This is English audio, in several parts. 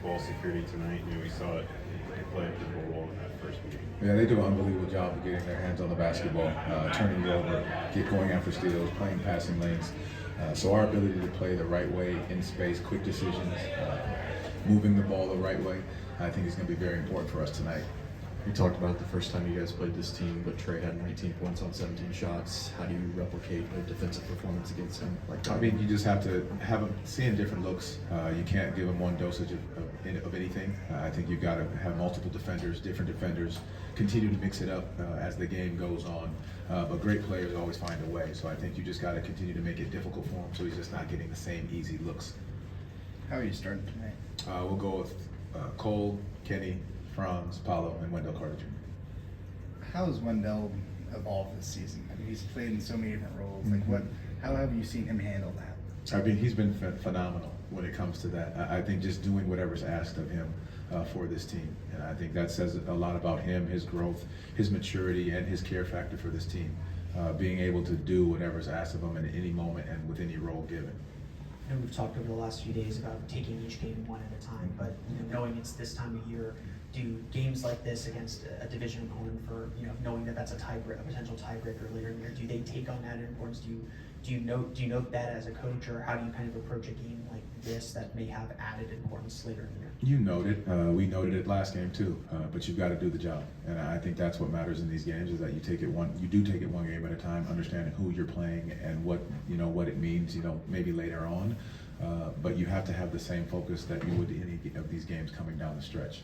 ball security tonight. We saw it play a pivotal role in that first game. Yeah, they do an unbelievable job of getting their hands on the basketball, turning it over, going after steals, playing passing lanes. So our ability to play the right way in space, quick decisions, moving the ball the right way, I think is going to be very important for us tonight. You talked about the first time you guys played this team, but Trey had 19 points on 17 shots. How do you replicate a defensive performance against him like that? I mean, you just have to have them seeing different looks. You can't give them one dosage of anything. I think you've got to have multiple defenders, different defenders, continue to mix it up as the game goes on. But great players always find a way. So I think you just got to continue to make it difficult for him so he's just not getting the same easy looks. How are you starting tonight? We'll go with Cole, Kenny, Franz, Paulo, and Wendell Carter Jr. How has Wendell evolved this season? I mean, he's played in so many different roles. Like, how have you seen him handle that? I mean, he's been phenomenal when it comes to that. I think just doing whatever's asked of him for this team. And I think that says a lot about him, his growth, his maturity, and his care factor for this team. Being able to do whatever's asked of him in any moment and with any role given. And we've talked over the last few days about taking each game one at a time, but knowing it's this time of year, do games like this against a division opponent, for knowing that that's a potential tiebreaker later in the year, do they take on that importance? Do you note that as a coach, or how do you kind of approach a game like this that may have added importance later in the year? You noted, we noted it last game too, but you've got to do the job, and I think that's what matters in these games, is that you do take it one game at a time, understanding who you're playing and what it means, maybe later on, but you have to have the same focus that you would in any of these games coming down the stretch.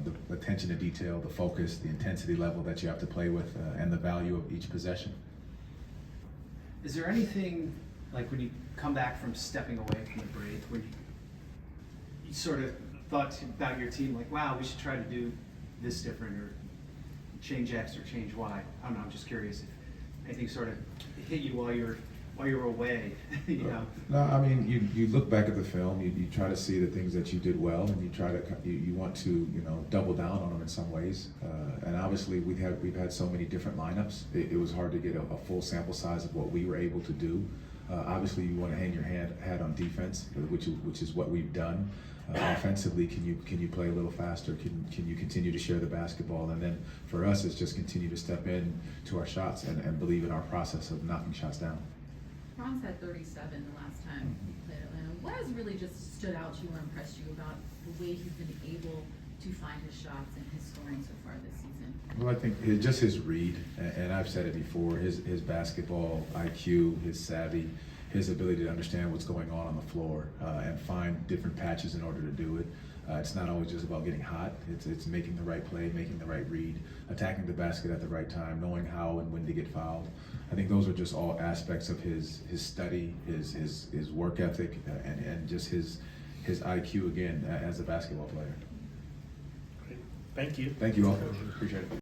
The attention to detail, the focus, the intensity level that you have to play with, and the value of each possession. Is there anything, like when you come back from stepping away from the break, where you sort of thought about your team, like, wow, we should try to do this different, or change X or change Y? I don't know, I'm just curious if anything sort of hit you while you were away, No, I mean, you look back at the film, you try to see the things that you did well, and you want to double down on them in some ways. And obviously we've had so many different lineups. It was hard to get a full sample size of what we were able to do. Obviously you want to hang your hat on defense, which is what we've done. Offensively, can you play a little faster? Can you continue to share the basketball? And then for us, it's just continue to step in to our shots and believe in our process of knocking shots down. Franz had 37 the last time he played Atlanta. What has really just stood out to you or impressed you about the way he's been able to find his shots and his scoring so far this season? Well, I think just his read, and I've said it before, his basketball IQ, his savvy, his ability to understand what's going on the floor and find different patches in order to do it. It's not always just about getting hot. It's making the right play, making the right read, attacking the basket at the right time, knowing how and when to get fouled. I think those are just all aspects of his study, his work ethic, and just his IQ again as a basketball player. Great. Thank you. Thank you all. Appreciate it.